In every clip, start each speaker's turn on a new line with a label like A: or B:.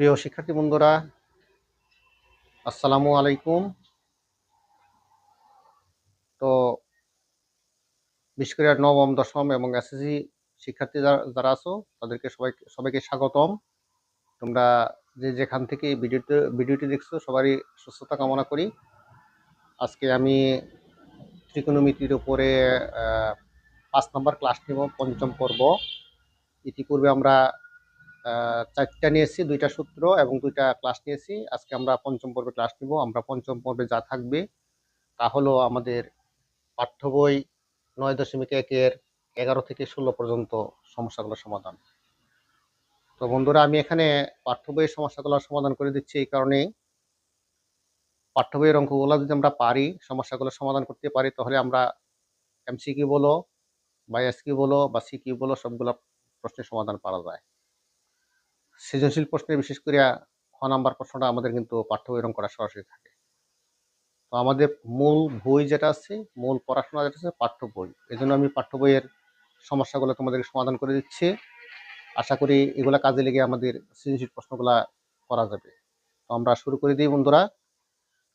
A: প্রিয় শিক্ষার্থী বন্ধুরা, আসসালামু আলাইকুম। তো বিশেষ করে নবম, দশম এবং এসএসসি শিক্ষার্থী যারা আছো তাদেরকে সবাইকে স্বাগতম। তোমরা যে যেখান থেকে এই ভিডিওটি দেখছো সবারই সুস্থতা কামনা করি। আজকে আমি ত্রিকোণমিতির উপরে 5 নম্বর ক্লাস নিব, পঞ্চম পর্ব। ইতিপূর্বে আমরা 4টা নিয়েছি, 2টা সূত্র এবং 2টা ক্লাস নিয়েছি। আজকে আমরা পঞ্চম পর্বে ক্লাস নিব। আমরা পঞ্চম পর্বে যা থাকবে তা হলো আমাদের পাঠ্য বই 9.1-এর 11 থেকে 16 পর্যন্ত সমস্যাগুলোর সমাধান। তো বন্ধুরা, আমি এখানে পাঠ্য বইয়ের সমস্যাগুলোর সমাধান করে দিচ্ছি এই কারণেই, পাঠ্য বইয়ের অঙ্কগুলো যদি আমরা পারি, সমস্যাগুলো সমাধান করতে পারি, তাহলে আমরা এমসিকিউ বলো বা এসকিউ বলো বা সিকিউ বলো সবগুলো প্রশ্নের সমাধান পারা যায়। সৃজনশীল প্রশ্নে বিশেষ করে নাম্বার প্রশ্নটা আমাদের কিন্তু পাঠ্য বইয়ের অঙ্কটা সরাসরি থাকে। তো আমাদের মূল বই যেটা আছে, মূল পড়াশোনা যেটা আছে পাঠ্য বই। এই জন্য আমি পাঠ্য বইয়ের সমস্যাগুলো তোমাদেরকে সমাধান করে দিচ্ছি। আশা করি এগুলা কাজে লেগে আমাদের সৃজনশীল প্রশ্নগুলা করা যাবে। তো আমরা শুরু করে দিই বন্ধুরা।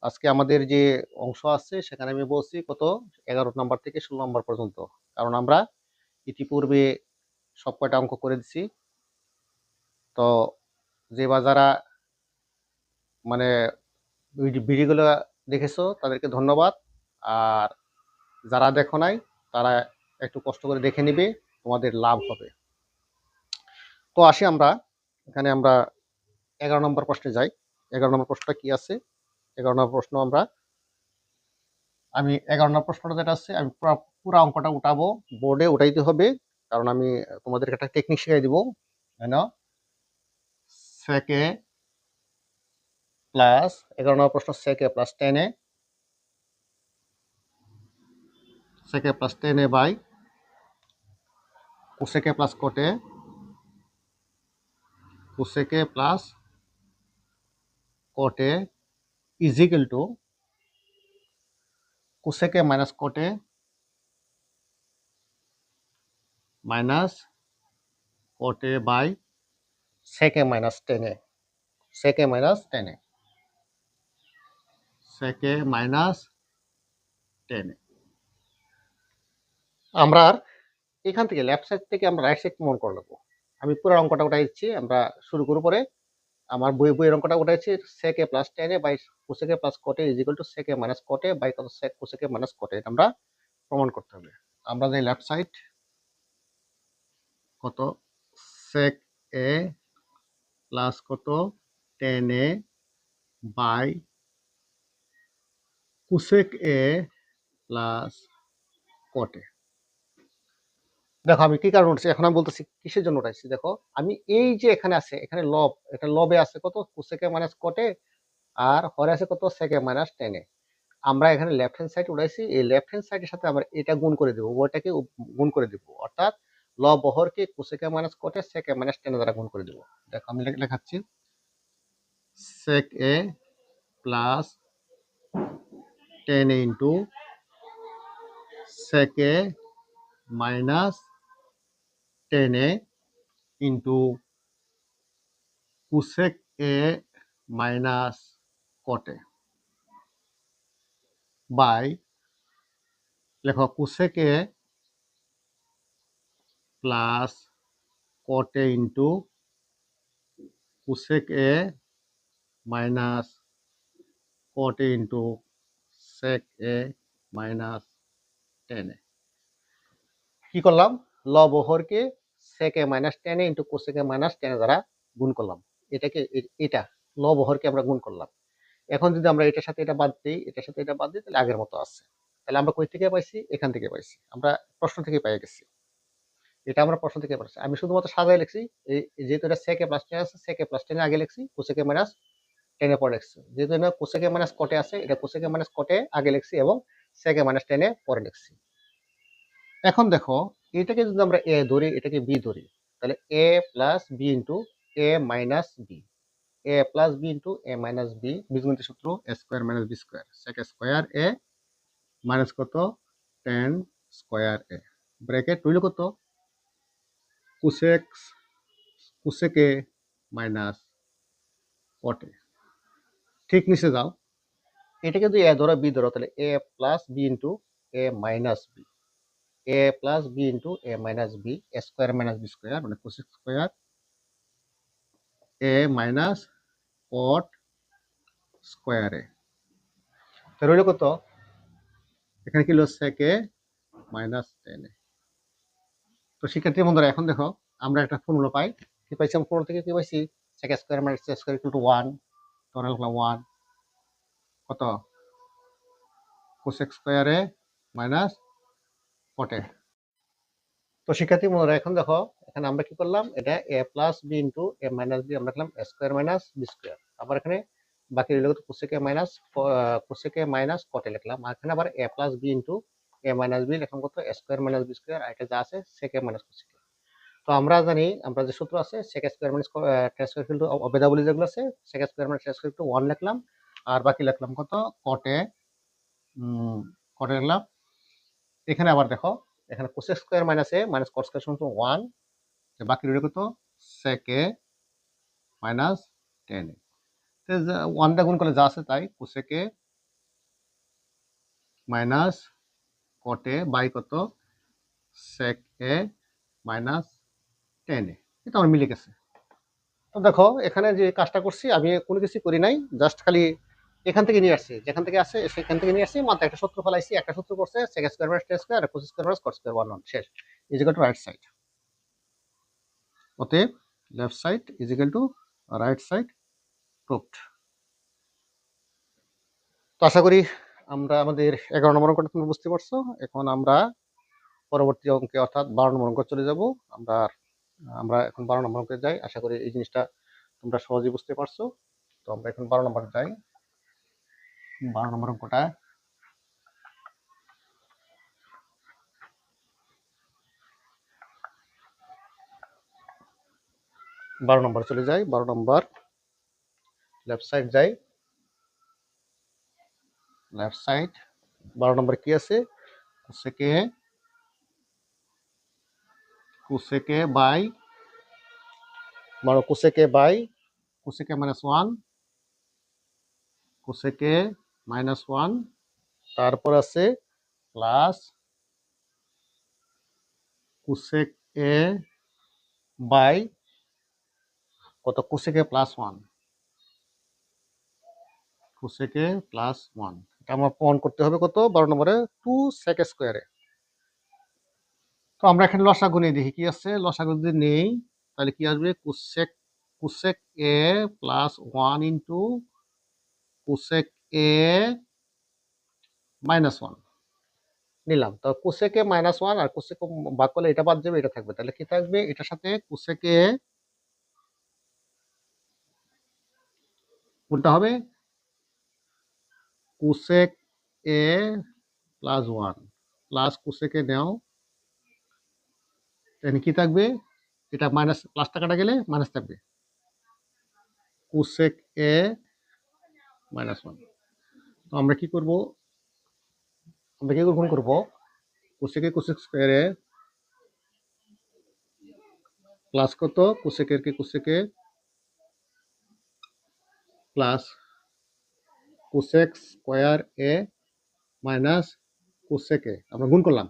A: আজকে আমাদের যে অংশ আছে সেখানে আমি বলছি কত 11 নম্বর থেকে 16 নম্বর পর্যন্ত, কারণ আমরা ইতিপূর্বে সব কয়টা অঙ্ক করে দিছি। তো যে বা যারা মানে ভিডিওগুলো দেখেছো তাদেরকে ধন্যবাদ, আর যারা দেখো নাই তারা একটু কষ্ট করে দেখে নিবে, তোমাদের লাভ হবে। তো আসি আমরা এখানে, আমরা 11 নম্বর প্রশ্নে যাই। 11 নম্বর প্রশ্নটা কি আছে? 11 নম্বর প্রশ্ন আমি 11 নম্বর প্রশ্নটা যেটা আছে আমি পুরো অঙ্কটা উঠাবো, বোর্ডে উঠাইতে হবে, কারণ আমি তোমাদেরকে একটা টেকনিক শিখাই দিব। সেকে প্লাস 11 নম্বর প্রশ্ন, সেকে plus 10 sec a plus 10 by cosec a plus cot a, cosec a plus cot a is equal to cosec a minus cot a minus cot A by sec a minus 10 sec a minus 10 sec a minus 10। আমরা এখান থেকে লেফট সাইড থেকে আমরা রাইট সাইড প্রমাণ করে নেবো। আমি পুরো অঙ্কটা উঠাই দিচ্ছি, আমরা শুরু করব পরে। আমার বইয়ের অঙ্কটা উঠাইছি, sec a plus 10 by cosec a plus cot a is equal to sec a minus cot A by কত সেক কোসেকে মাইনাস কোটে, এটা আমরা প্রমাণ করতে হবে। আমরা যাই লেফট সাইড, কত সেক এ প্লাস কত 10 বাই কোসেক এ প্লাস কোটে। দেখো আমি কি কারণ উঠছি, এখন আমি বলতেছি কিসের জন্য উঠাইছি। দেখো আমি এই যে এখানে আছে, এখানে লব, এটা লবে আছে কত কোসেকে মাইনাস কোটে, আর হরে আছে কত সেকে মাইনাস 10। আমরা এখানে লেফট হ্যান্ড সাইড উঠাইছি, এই লেফট হ্যান্ড সাইডের সাথে আমরা এটা গুণ করে দেবো, উভয়টাকে গুণ করে দিব, অর্থাৎ লব ও হরকে কোসেকে মাইনাস কোটে সেকে মাইনাস 10 দ্বারা গুণ করে দেবো। দেখো আমি লেখাচ্ছি, sec A plus 10 into sec A minus 10 into cosec A minus cot A by, লেখো cosec A plus cot into cosec A minus cot into sec A minus 10। কি করলাম? লব ও হরকে সেকে মাইনাস 10 ইন্টু কোসেকে মাইনাস 10 দ্বারা গুণ করলাম। এটাকে এটা লব ও হরকে আমরা গুণ করলাম। এখন যদি আমরা এটার সাথে এটা বাদ দিই, এটার সাথে এটা বাদ দিই, তাহলে আগের মতো আছে। তাহলে আমরা কই থেকে পাইছি? এখান থেকে পাইছি, আমরা প্রশ্ন থেকে পেয়ে গেছি। এটা আমরা প্রশ্ন থেকে পাইছি। আমি শুধুমাত্র সাজায় লিখছি, যেহেতু এটা সেকে প্লাস 10 আছে, সেকে প্লাস 10 আগে লিখছি, কোসেকে মাইনাস 10 পরে লিখছি। যেহেতু এটা কোসেকে মাইনাস কোটে আছে, এটা কোসেকে মাইনাস কোটে আগে লিখছি এবং সেকে মাইনাস 10 পরে লিখছি। এখন দেখো, এটাকে যদি আমরা এ ধরি, এটাকে বি ধরি, তাহলে A plus B into A minus B, A plus B into A minus B, বীজগণিতের সূত্র A square minus B square, sec square A minus কত 10 স্কোয়ার এ, ব্র্যাকেট রইল কত কোসেক এ মাইনাস কটে। ঠিক নিচে যাও, এটাকে যদি এ ধরো বি ধরো, তাহলে A plus B into A minus B, A plus B into A minus B, A square minus B square মানে কোসেক স্কোয়ার এ মাইনাস কট স্কোয়ারে। তো রইল কত? এখানে কি হলো সেক এ মাইনাস টেন এ। তো শিক্ষার্থী বন্ধুরা এখন দেখো আমরা একটা ফর্মুলা পাই। কি পাইছি আমরা ফর্মুলা থেকে? কি পাইছি? Sec square minus square equal to 1, তখন লিখলাম 1 কত কোসেক স্কোয়ারে মাইনাস কটে। তো শিক্ষার্থী বন্ধুরা এখন দেখো এখানে আমরা কি করলাম, এটা এ plus B into A minus B আমরা লিখলাম স্কোয়ার মাইনাস বি স্কোয়ার। আবার এখানে বাকি রইল কোসেকে মাইনাস কটে লিখলাম। আর এখানে আবার এ plus B into A minus B লিখলাম কত স্কোয়ার মাইনাস বি স্কোয়ার, আর এটা যা আছে সেকে মাইনাস কোসেকে। তো আমরা জানি আমরা যে সূত্র আছে sec square minus tan square equal to অবেদাবলি যেগুলো আছে sec square minus tan square equal to 1 লিখলাম, আর বাকি লিখলাম কত কটে কটে লিখলাম। এখানে আবার দেখো এখানে কোসেক স্কোয়ার মাইনাস এ মাইনাস কট স্কোয়ার সমান 1, বাকি রইল কত সেক এ মাইনাস টেন এ। ওয়ানটা গুণ করলে যা আছে তাই, কোসেক এ মাইনাস কটে বাই কত সেক এ মাইনাস টেন এ। এটা আমার মিলে গেছে। তো দেখো এখানে যে কাজটা করছি আমি কোনো কিছু করি নাই, জাস্ট খালি এখান থেকে নিয়ে আসছি, যেখান থেকে আসে সেখান থেকে নিয়ে আসছি, মাত্র একটা সূত্র ফেলাইছি। একটা সূত্র করছে sec square minus tan square আর cos square minus cot square 1 শেষ, is equal to right side. অতএব left side is equal to right side proved. তো আশা করি আমরা আমাদের 11 নম্বর অঙ্কটা তুমি বুঝতে পারছো। এখন আমরা পরবর্তী অঙ্কে অর্থাৎ 12 নম্বর অঙ্ক চলে যাব। আমরা আমরা এখন 12 নম্বর অঙ্কে যাই। আশা করি এই জিনিসটা তোমরা সহজেই বুঝতে পারছো। তো আমরা এখন 12 নম্বরে যাই। 12 নম্বর অঙ্কটা 12 নম্বরে চলে যাই। 12 নম্বর লেফট সাইড যাই। লেফট সাইড 12 নম্বর কি আছে? Cosec a by cosec minus 1, cosec a minus 1, তারপর আছে প্লাস কোসেক এ বাই কত কোসেকে প্লাস 1, কোসেকে প্লাস 1। এটা আমার প্রমাণ করতে হবে কত 12 নম্বরে 2 সেক স্কোয়ারে। তো আমরা এখানে লসাগু নিয়ে দেখি কি আছে। লসাগু যদি নেই তাহলে কি আসবে? Cosec A plus 1 into cosec A minus 1 নিলাম। তো কোসেকে মাইনাস 1 আর কোসেকে ভাগ করলে এটা বাদ যাবে, এটা থাকবে। তাহলে কি থাকবে? এটার সাথে কোসেকে কোনটা হবে? Cosec A plus 1 plus cosec নেও, তাহলে কি থাকবে? এটা মাইনাস প্লাসটা কাটা গেলে মাইনাস থাকবে, কোসেক এ মাইনাস 1। তো আমরা কি করব? আমরা কি গুণ করব? কোসেকে কোসেক স্কোয়ারে প্লাস কত কোসেকের কি cosec A plus cosec square A minus cosec A আমরা গুণ করলাম।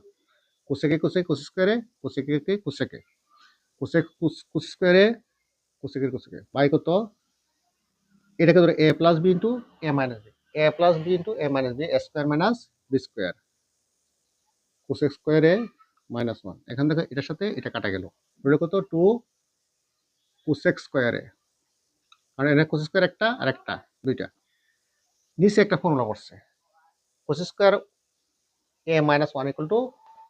A: Cosec A cosec cosec square A cosec A cosec A cosec cos square A কোসেকের কোসেকে বাই কত? এটাকে ধরো A plus B into A minus B, A plus B into A minus B square minus B square, cosec square A minus 1। এখান থেকে এটার সাথে এটা কাটা গেল, রইল কত? 2 কোসেক স্কোয়ারে, মানে এটা কোসেক স্কোয়ার একটা আর একটা দুইটা। নিচে একটা ফর্মুলা করছে cosec square A minus 1 equal to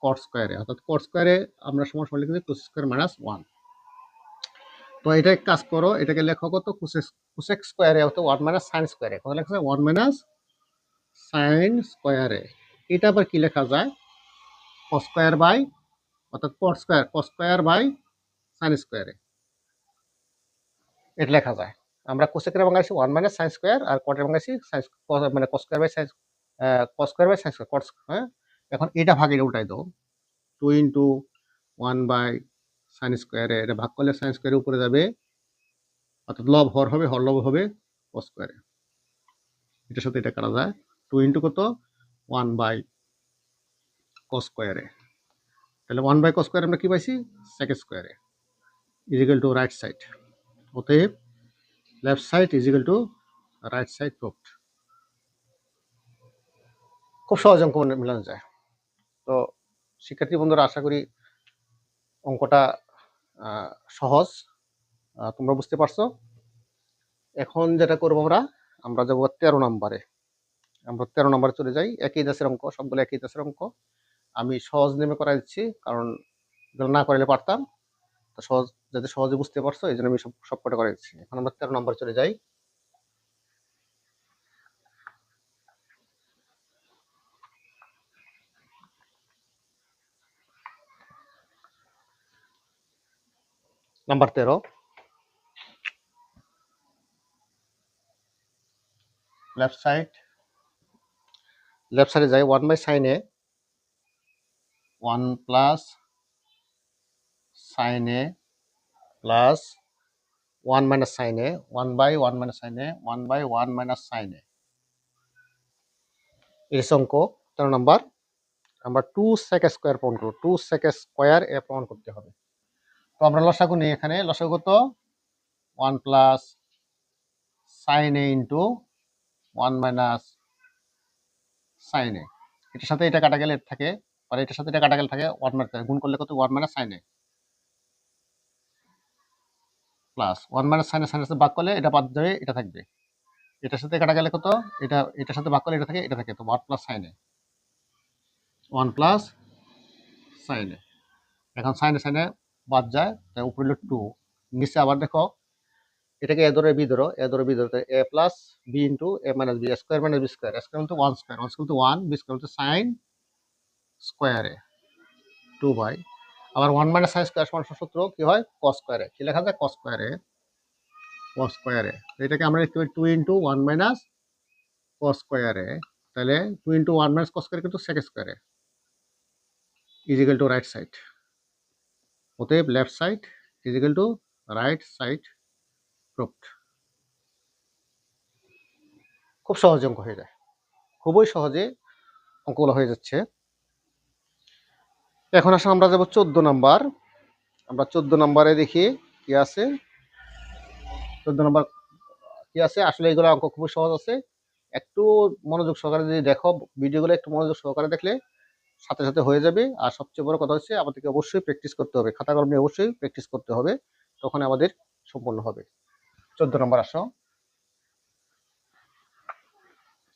A: cot square A, অর্থাৎ কট স্কোয়ারে আমরা সমান লিখেছি কোসেক স্কোয়ার মাইনাস 1। তো এটা কাজ করো, এটাকে লেখো কত? কোসেক স্কোয়ারে অর্থাৎ 1 মাইনাস সাইন স্কোয়ারে, কত লেখা যায়? 1 মাইনাস সাইন স্কোয়ারে। এটা আবার কি লেখা যায়? কস স্কোয়ার বাই অর্থাৎ কস স্কোয়ার বাই সাইন স্কোয়ারে এটা লেখা যায়। আমরা কোসেকের বাংলাদেশি 1 মাইনাস সাইন স্কোয়ার আর কটের বাংলাদেশি মানে cos square by sine square cot. হ্যাঁ, এখন এটা ভাগের উল্টাই দাও, 2 ইন্টু 1 বাই সাইন স্কোয়ারে, এটা ভাগ করলে সাইন স্কোয়ারের উপরে যাবে, অর্থাৎ লব হর হবে, হর লব হবে কস স্কোয়ারে, এটার সাথে এটা কাটা যায়, 2 ইন্টু কত 1 বাই কস স্কোয়ারে, তাহলে 1 বাই কস স্কোয়ারে আমরা কি পাইছি sec square A is equal to right side. অতএব left side is equal to right side proved. খুব সহজ অঙ্ক মেলানো যায়। তো শিক্ষার্থী বন্ধুরা, আশা করি অঙ্কটা সহজ, তোমরা বুঝতে পারছো। এখন যেটা করবো আমরা যাবো 13 নম্বরে। আমরা 13 নম্বরে চলে যাই। একই দাসের অঙ্ক, সবগুলো একই দাসের অঙ্ক। আমি সহজ নেমে করা দিচ্ছি, কারণ এগুলো না করলে পারতাম। তো সহজ, যাতে সহজে বুঝতে পারছো এই জন্য আমি সব কটা করে দিচ্ছি। এখন আমরা 13 নম্বরে চলে যাই। নাম্বার 13, লেফট সাইডে যাই। 1 by sine A 1 plus sine A plus 1 minus sine A, 1 by 1 minus sine A, 1 by 1 minus sine A. এর অঙ্ক 13 নম্বর। আমরা 2 সেক স্কোয়ার প্রমাণ করব। 2 সেক স্কোয়ার এ প্রমাণ করতে হবে। তো আমরা লসাগু নিই। এখানে লসাগু কত 1 প্লাস সাইন এ ইন্টু 1 মাইনাস সাইন এ। এটার সাথে এটা কাটা গেলে থাকে, আর এটার সাথে এটা কাটা গেলে থাকে 1 মাইনাস, গুণ করলে কত 1 minus sine A plus 1 minus sine A, sign এর ভাগ করলে এটা বাদ যাবে, এটা থাকবে। এটার সাথে কাটা গেলে কত, এটার সাথে ভাগ করলে এটা থাকে, তো 1 plus sine A, 1 plus sine এ। এখন সাইন এ বাদ যায়, তাই উপরে হলো 2, নিচে আবার দেখো এটাকে এ ধরে বি ধরো, A plus B into A minus B, square minus B square, square মানে 1 স্কোয়ার, 1 স্কোয়ার 1, বি স্কোয়ার মানে সাইন স্কোয়ারে 2 বাই, আবার 1 মাইনাস সাইন স্কোয়ার সমান সূত্র কি হয় কস স্কোয়ারে, কি লেখা যায় কস স্কোয়ারে। এটাকে আমরা লিখতে পারি 2 ইন্টু 1 মাইনাস কস স্কোয়ারে, তাহলে 2 ইন্টু 1 মাইনাস কস স্কোয়ার কিন্তু sec square A is equal to right side. অতএব left side is equal to right side proved. খুব সহজ অঙ্ক হয়ে যায়, খুবই সহজে অঙ্কগুলো হয়ে যাচ্ছে। এখন আসলে আমরা যাব 14 নাম্বার। আমরা 14 নাম্বারে দেখি কি আছে। 14 নাম্বার কি আছে, আসলে এগুলো অঙ্ক খুবই সহজ আছে। একটু মনোযোগ সহকারে যদি দেখো ভিডিওগুলো, একটু মনোযোগ সহকারে দেখলে সাথে সাথে হয়ে যাবে। আর সবচেয়ে বড় কথা হচ্ছে আমাদেরকে অবশ্যই প্র্যাকটিস করতে হবে, খাতা কলম নিয়ে অবশ্যই প্র্যাকটিস করতে হবে, তখন আমাদের সম্পূর্ণ হবে। 14 নম্বর আসো,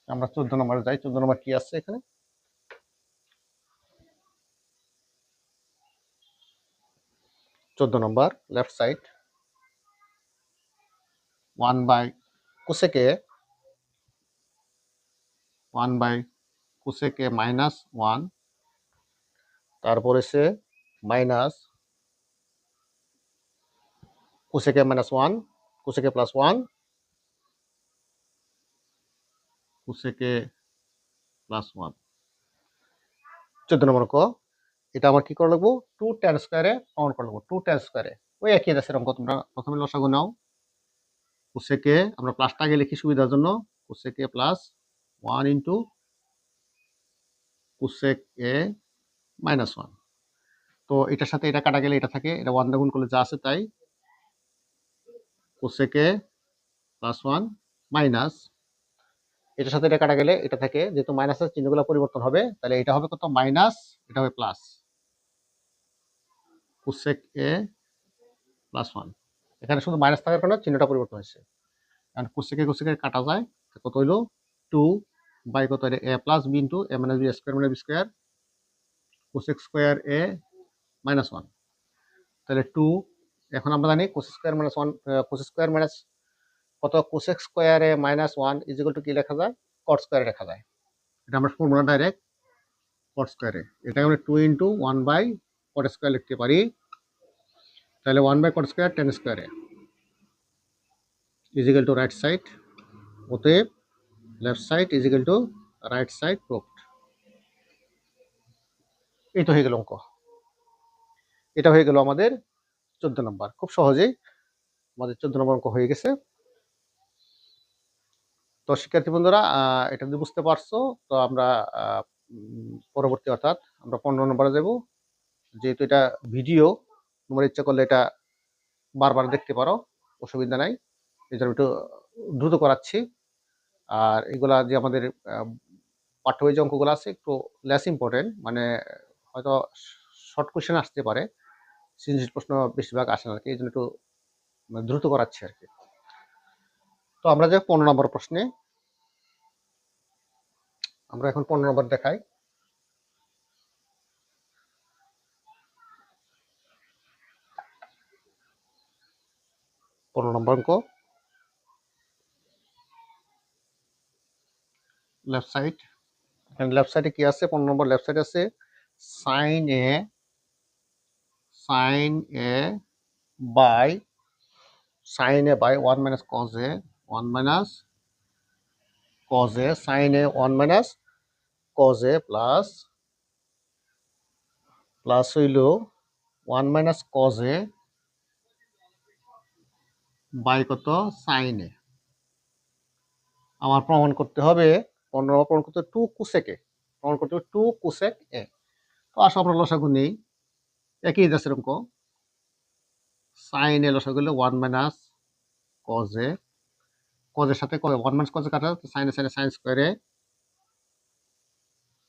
A: আমরা 14 নম্বরে যাই। 14 নম্বর কি আছে এখানে, 14 number left side 1 by cosec A 1 by cosec minus 1, তারপরে সে minus cosec A minus 1, cosec plus 1, cosec plus 1। 14 number ক, এটা আমার কি করা লাগবো 2 tan স্কয়ারে কাউন্ট করা লাগবো, 2 tan স্কয়ারে। ওই একই আছে অঙ্ক, তোমরা প্রথমে লসাগু নাও। কোসেকে আমরা প্লাসটা আগে লিখি সুবিধার জন্য, cosec plus 1 into cosec A minus 1। তো এটার সাথে এটা কাটা গেলে এটা থাকে, এটা 1 দ্বারা গুণ করলে যা আছে তাই, কোসেকে প্লাস 1 মাইনাস, এটার সাথে এটা কাটা গেলে এটা থাকে, যেহেতু মাইনাসের চিহ্নগুলো পরিবর্তন হবে, তাহলে এটা হবে কত মাইনাস, এটা হবে প্লাস, কোসেক এ প্লাস 1। এখানে শুধু মাইনাস থাকার কারণে চিহ্নটা পরিবর্তন হয়েছে। কারণ কোসেকে কাটা যায়, কত হইলো 2 বাই কত A plus B into A minus B square মানে B square, cosec square A minus 1, তাহলে 2। এখন আমরা জানি cosec square minus 1, cosec square minus কত cosec square A minus 1 is equal to কি লেখা যায় কট স্কোয়ারে লেখা যায়। এটা আমরা ফর্মুলা ডাইরেক্ট কট স্কোয়ারে, এটা আমরা 2 ইন্টু 1 বাই কট স্কোয়ার লিখতে পারি, তাহলে 1 by cot square tan square A is equal to right side. অতএব left side is equal to right side proved. এই তো হয়ে গেল অঙ্ক। এটা হয়ে গেল আমাদের 14 নম্বর। খুব সহজেই আমাদের 14 নম্বর অঙ্ক হয়ে গেছে। তো শিক্ষার্থী বন্ধুরা, এটা যদি বুঝতে পারছো, তো আমরা পরবর্তী অর্থাৎ আমরা 15 নম্বরে যাব। যেহেতু এটা ভিডিও, তোমার ইচ্ছা করলে এটা বারবার দেখতে পারো, অসুবিধা নাই। এই জন্য একটু দ্রুত করাচ্ছি। আর এগুলা যে আমাদের পাঠ্য বই যে অঙ্কগুলো আছে একটু লেস ইম্পর্টেন্ট, মানে হয়তো শর্ট কোয়েশ্চেন আসতে পারে, সৃজনশীল প্রশ্ন বেশিরভাগ আসে না আর কি, এই জন্য একটু দ্রুত করাচ্ছি আর কি। তো আমরা যে 15 নম্বর প্রশ্নে, আমরা এখন 15 নম্বর দেখাই। 15 নম্বর অঙ্ক, লেফট সাইড। এখানে লেফট সাইডে কি আছে? 15 নম্বর লেফট সাইড আছে sin a by sin a by 1 minus cos a, 1 minus cos a, sin a 1 minus cos a plus হইল 1 minus cos a by কত sin a। আমার প্রমাণ করতে হবে, প্রমাণ করতে 2 cosec a, প্রমাণ করতে হবে 2 cosec a। তো আসো আমরা লসাগু নেই, একই আছে অঙ্ক। sin a লসাগু হলো 1 minus cos a, cos এর সাথে 1 minus cos a কাটা, sin এর সাথে sin স্কয়ার a,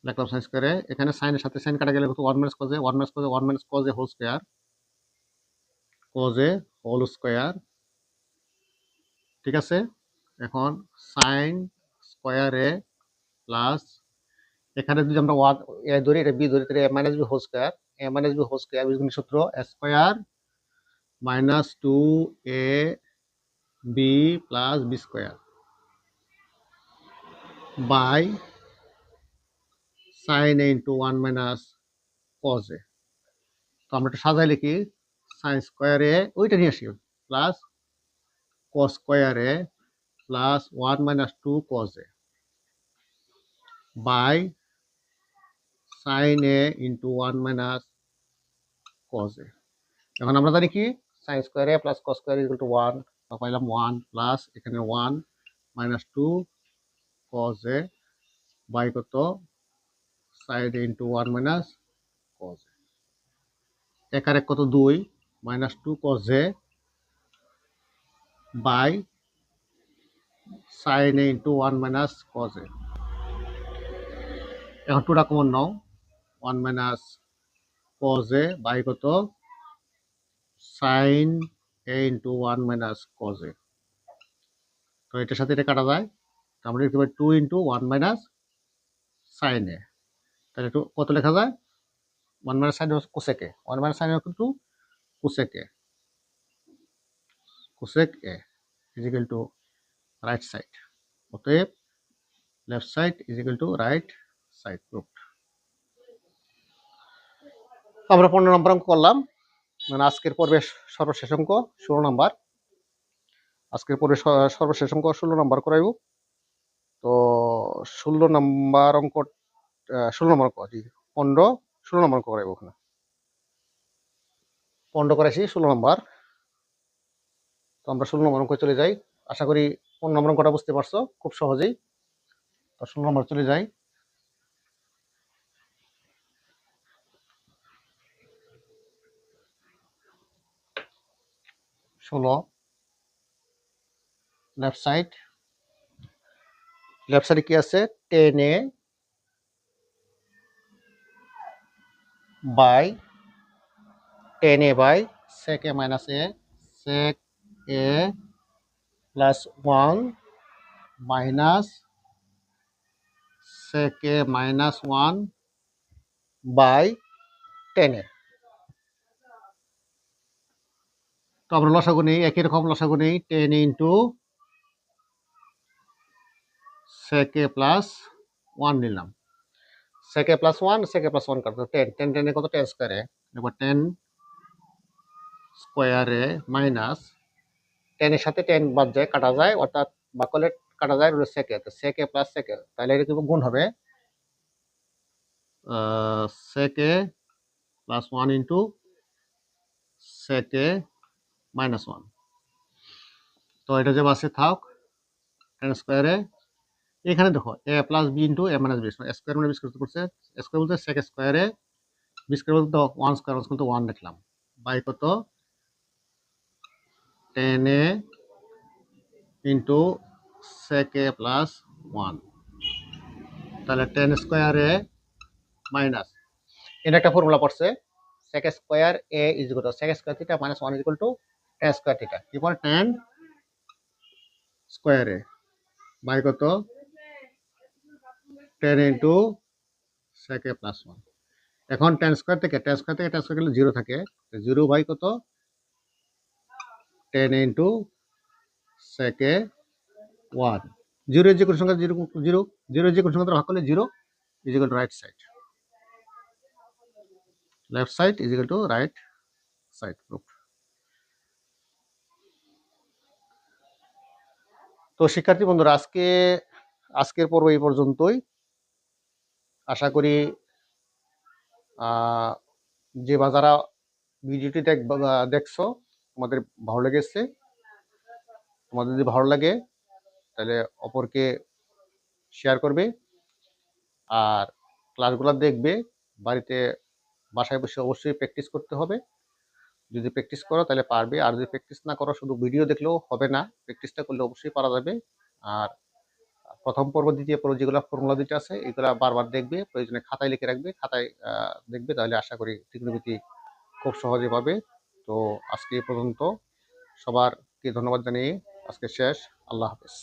A: লিখলাম sin স্কয়ার a। এখানে sin এর সাথে sin কাটা গেলে কত 1 minus cos a, 1 minus cos a, 1 minus cos a whole square, cos a whole square. ঠিক আছে, এখন sin স্কয়ার a প্লাস, এখানে যদি আমরা এ ধরি, এটা বি ধরি, তাহলে a minus B whole square, a minus B whole square বীজগণিত সূত্র a square minus 2 a B plus B square by sin a into 1 minus cos a। তো আমরা একটু সাজাই লিখি, sin স্কয়ার a ওইটা নিয়ে আসি plus cos square a plus 1 minus 2 cos a by sin a into 1 minus cos a। এখন আমরা জানি কি sin square a plus cos square equal to 1, তো পাইলাম 1 প্লাস এখানে 1 মাইনাস 2 cos a বাই কত sin a into 1 minus cos a। এক আর এক কত 2 minus 2 cos a by sin a into 1 minus cos a। এখন টুটা কমন নাও, 1 মাইনাস cos a বাই কত sin a into 1 minus cos a। তো এটার সাথে এটা কাটা যায়, তো আমরা লিখতে পারি 2 ইন্টু 1 মাইনাস sin a। তাহলে একটু কত লেখা যায়, 1 minus sin cosec a, 1 minus sin কিন্তু cosec a, cosec a is equal to right side। অতএব left side is equal to right side proved। আমরা 15 নম্বর অঙ্ক করলাম, মানে আজকের পর্বের সর্বশেষ অঙ্ক 16 নম্বর। আজকের পর্বের সর্বশেষ অঙ্ক 16 নম্বর করাইব। তো 16 নম্বর অঙ্ক, 16 নম্বর অঙ্ক জি 15 16 নম্বর অঙ্ক করাইব। ওখানে 15 করাইছি, 16 নম্বর। তো আমরা 16 নম্বর অঙ্ক চলে যাই। আশা করি 15 নম্বর অঙ্কটা বুঝতে পারছো খুব সহজেই। তো 16 নম্বর চলে যাই। 16 লেফট সাইড, লেফট সাইডে কি আছে 10a by 10a by sec a minus a, sec a plus 1 minus sec a minus 1 by 10a। তো আমরা লসাগু নেই, একই রকম লসাগু নেই, 10 ইন্টু sec a প্লাস 1 নিলাম, sec a plus 1 sec a plus 1 কাটবো, 10 10 10 এ কত 10 স্কয়ারে, এবার 10 স্কয়ারে মাইনাস 10 এর সাথে 10 বাদ যায়, কাটা যায়, অর্থাৎ বাকলে কাটা যায় হলো sec a, তো sec a plus sec a, তাহলে এটা কিন্তু গুণ হবে sec a plus 1 into sec a minus 1। তো এটা যে বাসে থাক 10 স্কয়ারে এখানে দেখো এ plus B into A minus B square মানে বি স্কোয়ার করছে, স্কোয়ার বলতে সেক স্কোয়ারে বি স্কোয়ার বলতে ওয়ান স্কোয়ার কিন্তু ওয়ান লিখলাম, বাই কত ten A into sec A plus one, তাহলে টেন স্কোয়ারে মাইনাস, এটা একটা ফর্মুলা পড়ছে sec square a is equal two sec square theta minus 1 is equal two tan square theta, এরপর tan স্কয়ার a বাই কত 10 into sec a plus 1। এখন tan square থেকে tan square গেলে 0 থাকে, 0 বাই কত 10 ইনটু sec a 1। 0 এর যে কোনো সংখ্যা 0 0 0 এর যে কোনো সংখ্যা ভাগ করলে 0 is equal to right side, left side is equal to right side proof. তো শিক্ষার্থী বন্ধুরা আজকের পর্ব এই পর্যন্তই। আশা করি যে যারা ভিডিওটি দেখছো তোমাদের ভালো লেগেছে। তোমাদের যদি ভালো লাগে তাহলে অপরকে শেয়ার করবে, আর ক্লাসগুলো দেখবে। বাসায় বসে অবশ্যই প্র্যাকটিস করতে হবে। যদি প্র্যাকটিস করো তাহলে পারবে, আর যদি প্র্যাকটিস না করো শুধু ভিডিও দেখলেও হবে না, প্র্যাকটিসটা করলে অবশ্যই পারা যাবে। আর প্রথম পর্ব দ্বিতীয় পর্ব যেগুলো ফর্মুলা দুটো আছে এগুলা বারবার দেখবে, প্রয়োজনে খাতায় লিখে রাখবে, খাতায় দেখবে, তাহলে আশা করি ত্রিকোণমিতি খুব সহজে পাবে। তো আজকে এই পর্যন্ত, সবারকে ধন্যবাদ জানিয়ে আজকে শেষ। আল্লাহ হাফেজ।